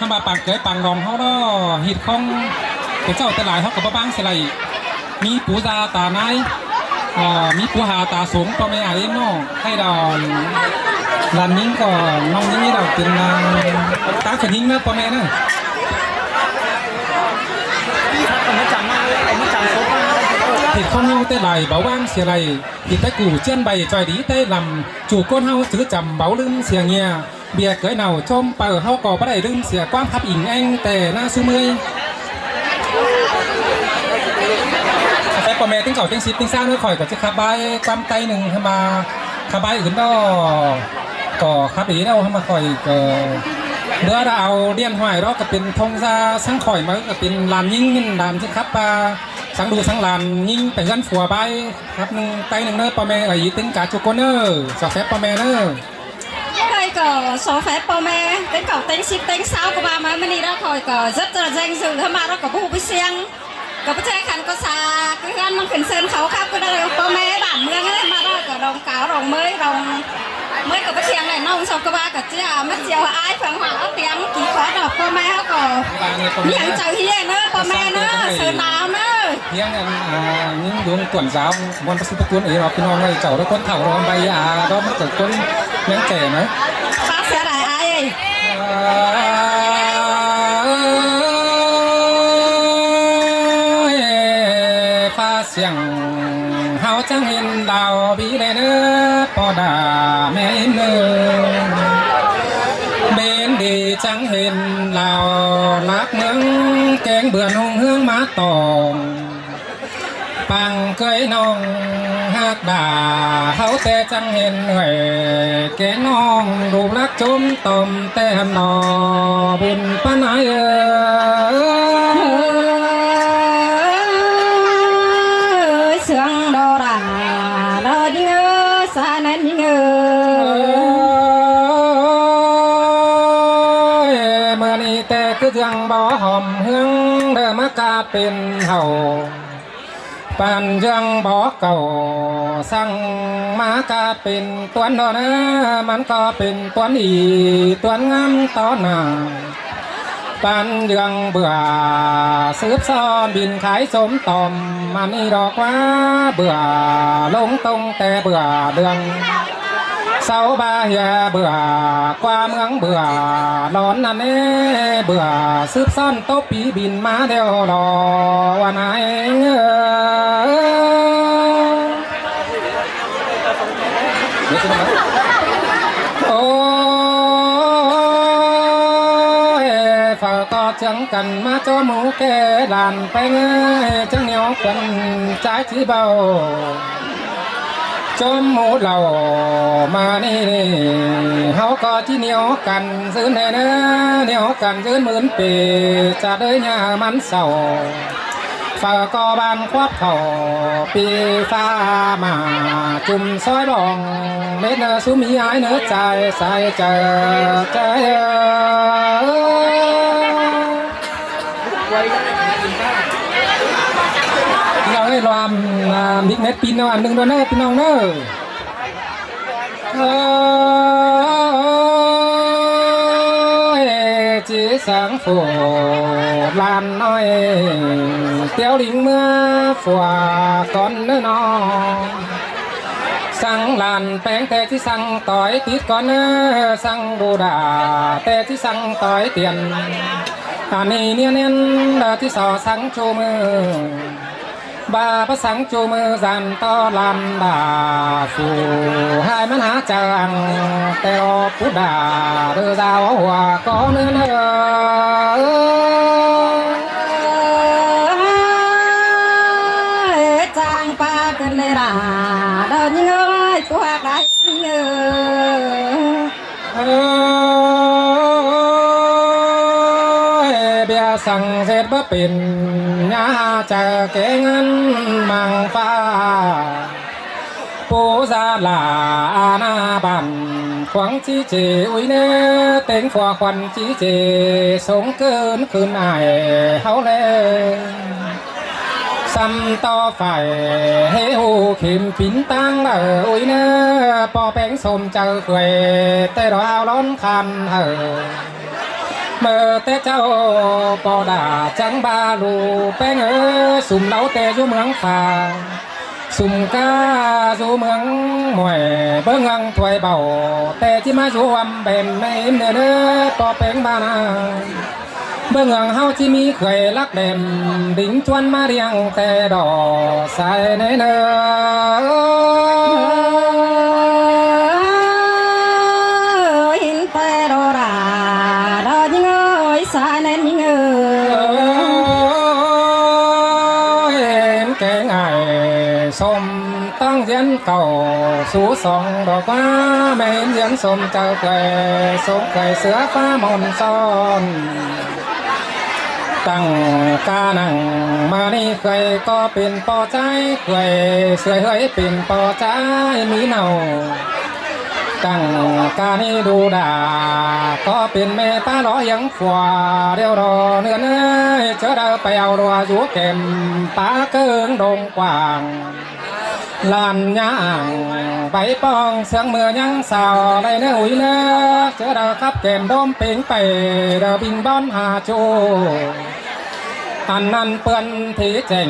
ถ้ามาปังเกยปังรองเขาเนาะหิดของเป็นเจ้าแต่หลายเขากับบ้างเสลายมีปูตาตาไนมีปูหาตาสูงก็ไม่อาจเนาะให้เราลานนิ้งก่อนน้องนี้เราเป็นตาขนิ้งนะพ่อแม่นะเห็ดข้าวเงาแต่ไหลเบาว่างเสียไหลหิดแต่กูเจียนใบจอยดีแต่ลำจู่ก้นเฮาซื้อจำเบาลืมเสียเงียเบียร์เกยเน่าชมเปิดเฮาก่อบ่ได้ลืมเสียกว้างทับอิงแองแต่หน้าซูมือแต่พ่อแม่ติ้งเก่าติ้งซิปติ้งซ่าเนื้อข่อยก็จะขับใบความไตหนึ่งให้มาขับใบอื่นก็ขับอีแล้วให้มาข่อยก็เดือเราเอาเลี้ยนห้อยเราก็เป็นทงซาสังข่อยมาก็เป็นลานยิ่งลานที่ขับปลาสังดูสังลานยิ่งไปกันฝัวใบครับหนึ่งไตหนึ่งเนอพ่อแม่ไอ้ติ้งกาจุกเนอสอแฟพ่อแม่เนอđây có số phép bố mẹ tính cầu tính ship tính sao của bà mà mình đó khỏi có rất là danh dự thôi mà nó có bu với xiang có bất che khăn có xa cái gan mang khẩn sơn khẩu khắp cái đó bố mẹ bản mương ấy mà đó có đồng cáo đồng mới có bất che này nông sau có ba cả chứ mất chiều ai phẳng hỏa áo tiếng ký khó đọc bố mẹ có những trời hiền nữa bố mẹ nữa sơn nào nữa hiền những đường tuần giáo môn bác sĩ bác tuấn ấy đó cái này cháu đó con thảo đó bay đó mất cả con những trẻ nữa bác sẽ lại ai pha xiềng hao trắng hình đào bí đê nữa po đà mẹ nơ bên đi trắng hình lào lát nướng kén bươn hung hương má tòng bằng cưới nong hát đà hấu tê trăng hiền huệ kế nong đủ lắc chôm tòm tê hầm nò buồn pan ái ơi sương đô đà đô nhớ xa nên nhớ mưa ni tê cứ dương bó hòm hương đờ mắc ca bên hầu bàn dương bỏ cầu sang má caเป็นตัวน้อนะมันก็เป็นตัวอีตัวงามตอนน่ะปานเดืองเบื่อสืบซ้อนบินขายสมตอมมันนี่ดอกว่าเบื่อลงตรงแต่เบื่อเดืองเสาบาเฮียเบื่อกว่าเมืองเบื่อร้อนนั่นเอ้เบื่อสืบซ่อนโตปีบินมาเดียวรอวันไหนโอ้ฝากก็จังกันมาโจหมูแก่ลานไปเงยจังเหนียวกันใจที่เบาจมหมูเรามานี่เฮาก็ที่เหนียวกันซื้อแน่เนื้อเหนียวกันซื้อเหมือนปีจะได้ยามันเศร้าฝากก็บานควับเข่าปีฟ้ามาจุ่มซอยบองเม็ดเนื้อสุมีอ้ายเนื้อใจใส่เจอใจเราให้รวมบิ๊กเน็ตปีนอันหนึ่งด้วยนะพี่น้องเนอะจีสังฝูลานน้อยเตี้ยวลิงเมื่อฝัวก่อนเนื้อนอสั่งลานแป้งแต่ที่สั่งต่อยติดก่อนเนื้อสั่งบูดาแต่ที่สั่งต่อยเตียนอันนี้เนี่ยเน้นที่สอสั่งโชมือบาประสังจูมือสันต้อลำดาฟูให้มันหาจังแต่รอผู้ด่าเรือดาวหัวก็เนื้อจังปากันเลยล่ะเดินเงยตัวใครเงยเบียสั่งเสร็จบ่เป็นยาจะเก่งมังฟ้าปูซาลาหน้าบันขวางจีเจอุ้ยเน่เต็งขวาควันจีเจสงเกินคืนไอเฮาเลยซ้ำต่อไฟเฮหูเข็มปินตั้งอุ้ยเน่ปอแป้งสมเจอเกวแต่เราเอาล้อนคัน เมื่อแต่เจ้าปอด่าจังบาลูแป้งสุ่มเล้าแต่อยู่เมืองฝ่าสุ่มกาอยู่เมืองหมวยเบิ้งอังถวยเบาแต่ที่มาอยู่วำเป็นไม่เนื้อปอแป้งบานาเบื้องหลังเฮาที่มีเคยรักเด่นดิ่งชวนมาเรียงแต่ดอกใส่ในเนื้อหินแต่ดอราดอยิงสายแน่นยิงเห็นแกงไอ้สมตั้งเย็นเก่าสู่สองดอกว่าไม่เห็นเย็นสมเจ้าเคยสมเคยเสือฟ้ามนซ้อนตั้งกานังมานี่เคยก็เป็นปอใจเคยเสื่อยเฮยเป็นปอใจมีเนาตั้งกานี่ดูด่าก็เป็นเมตาล้อยังฝัวเดียวรอเนื้อเนื้อเจอเราไปเอารัวอยู่เก็มปาเกิงดงกว้างลานย่างใบปองเสียงเมื่อยังสาวได้เนื้ออุ้ยเนื้อเจอเราขับเก็มดมเป่งไปเดาบิงบอนหาโจอันนั้นเปื้อนที่เจ๋ง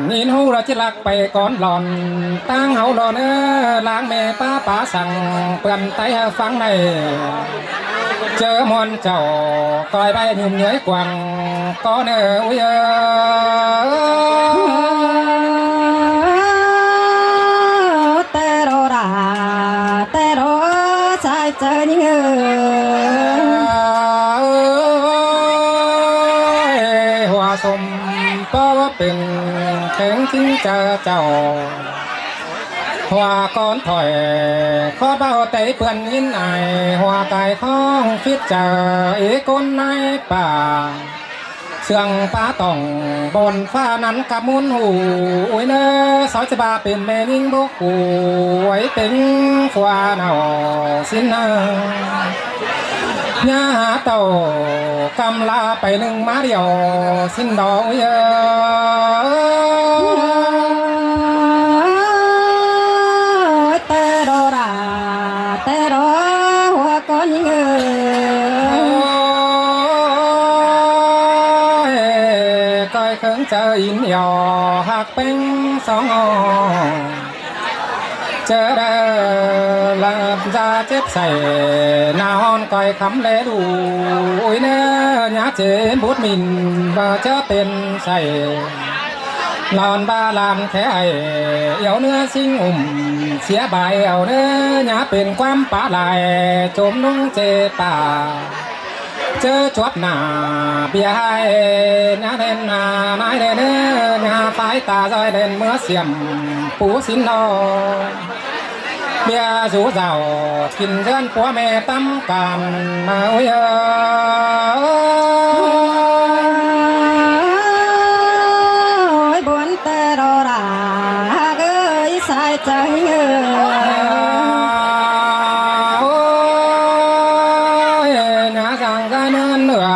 นินหูเราจิลักไปก่อนหลอนตั้งเฮาหลอนล้างแม่ป้าป่าสั่งเปื้อนไตฟังในเจอมอนเจ้าก้อยใบยุ่มเหนื่อยกว่างก็เนื้ออุ้ยแต่ดอราแต่ดอสายเจอยิงสมเพราะว่าเป็นแข็งจริงเจ้าหัวก้อนถอยข้อเบาไตเพื่อนยินไอหัวกายข้องฟิตเจออีกคนในป่าเสื่องป้าต้องบนฟ้านั้นกับมุนหูอุ้ยเนอสอยจะบาเป็นแม่ยิ่งบุกหูไว้เป็นฟ้าเนาสินนาญาเต่ากำลาไปหนึ่งมาเดียวสิ้นดอกเยอะแต่ดอราแต่ดอหัวก้อนยิงก้อยเขิงเจออินยอหักเป็นสองเจอเด้อลำจะเจ็บใส่หน้าห้อนก้อยคำเลดูอุ้ยเนื้อยาเจ็บบุดมินบ่เจอเป็นใส่นอนบ้าลานแค่ไอเอี่ยวเนื้อซิงเสียใบเอาเนื้อยาเป็นความป่าลายจมนุ่งเจป่าเจอจวบหน้าเบียให้ยาเด่นหน้านายเด่นเนื้อยาสายตาจอยเด่นเมื่อเสียมปูสินนอเบียสูเจ้ากินเชิญผัวแม่ตั้มกันมาเอ้ยบนแต่ดอราเกยสายใจงาสังกันเนื้อ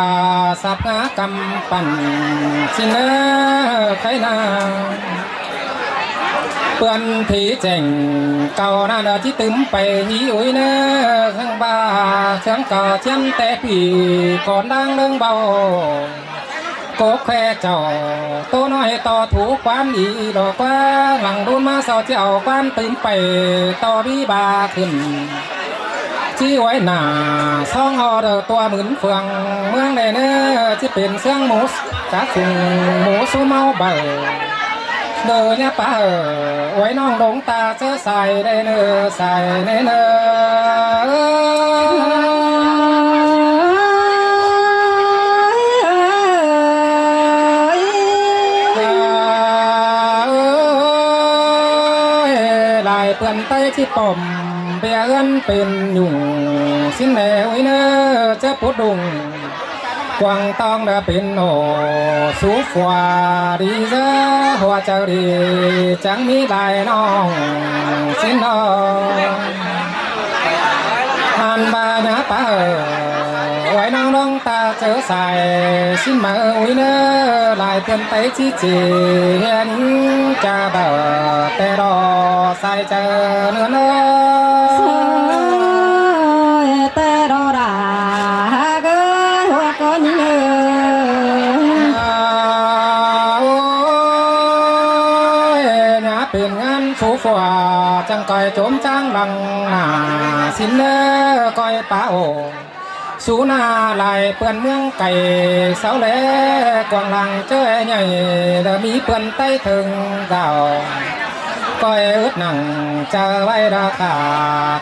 สับงากำปั่นสิเนื้อใครนาเปื่อนผีเจ๋งเก่าหน้าเดที่ตึมไปหิวเนื้อข้างบ้าเสียงก่อเชียนแต่ผีก่อนดังเรื่องเบาโกแค่เจ้าโตน้อยต่อถูกความดีดอกว่าหลังรุ่นมาสอเจ้าความตึมไปต่อบีบาขึ้นที่ไว้หน้าซ่องเอาตัวเหมือนเฟืองเมืองในเนื้อที่เป็นเสียงหมูกะฝุ่งหมูสู้เมาเบาเดินเนี่ยป้าไว้น้องดงตาเจอใส่ได้เนื้อใส่ในเนื้อลายเปื่อนไตที่ป่อมเบียเอิ้นเป็นยุ่งสิ้นแนวเนื้อเจ้าปุดดุงกวางตองđãเป็นโอสูฟัวดีเจ้าหัวเจ้าดีจังมีลายน้องสิ้นน้องหันบาหน้าป้าไว้น้องน้องตาเจอใส่สิ้นมาอุ้ยเนื้อลายเปื่อนไตชี้จีเห็นจะเบาแต่รอใส่เจอเนื้อเนื้อแต่ดอราเกยหัว ฝัวจังก้อยโจมจ้างลังหนาสินเนอก้อยป้าโอสูนาลายเปื่อนเมืองไก่เสาแหลกวางลังเจ้ใหญ่เดมีเปื่อนใต้ถึงดาวก้อยอึดหนังเจอไว้ราคา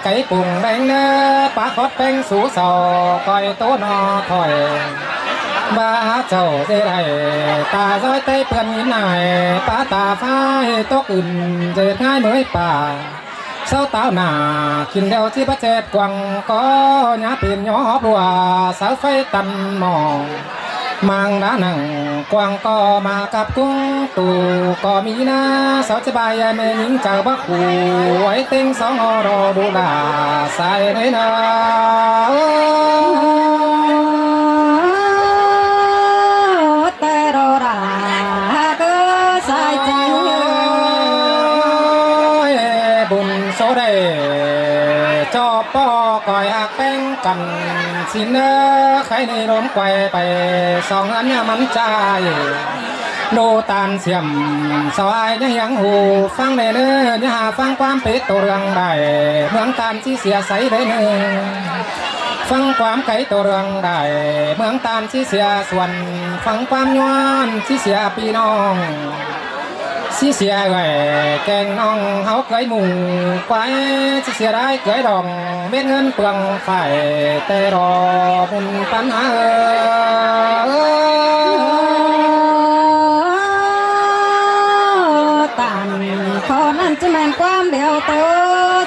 ไก่ปุ่งแดงเนื้อปลาคอดแป้งสูสอก้อยโตนอถอยบ้าเจ้าได้ไรตาซ้อยเต้เปื่อนหินหน่ายปลาตาฟ้าตกอื่นเจ็ดง่ายเหมือนป่าเศร้าตาหนากินเดียวที่พระเจ็ดกวางก็หยาเป็นหยอบัวสาวไฟตันหมองมังด้านังกวางก็มากับกุ้งตู่ก็มีนะสาวจะบายแม่หญิงเจ้าบักหูไว้เต็งสองรอดูลาใส่ในนา แต่รอราก็ใส่ใจ บุญโซเดจอปอก่อยหักแป้งกันสินเนอใครในลมไกวไปสองอันเนี่ยมันใจโดตานเสียมสวายยังหูฟังได้เนื้อหาฟังความเป็ดตัวเรื่องได้เมืองตานที่เสียใสได้เนื้อฟังความไก่ตัวเรื่องได้เมืองตานที่เสียส่วนฟังความย้อนที่เสียพี่น้องสิเสียไว้แกงน้องเฮาเคยหมู่ไว้สิเสียได้เคยดองเม็ดเงินเปลืองไฟแต่รอบุญปัญหาต่างขอนั้นจะแม่นความเดียวโต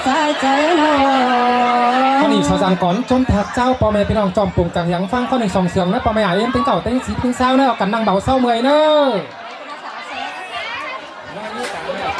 ใส่ใจหน่อย ข้อนี้ชาวจันก่อนจมถักเจ้าพ่อแม่พี่น้องจอมปลูกจังยังฟังข้อหนึ่งสองเสียงนะพ่อแม่เอ็มเป็นเก่าเต้นสีพึ่งเศร้าเนอะกันนั่งเบาเศร้าเมื่อยเนอะ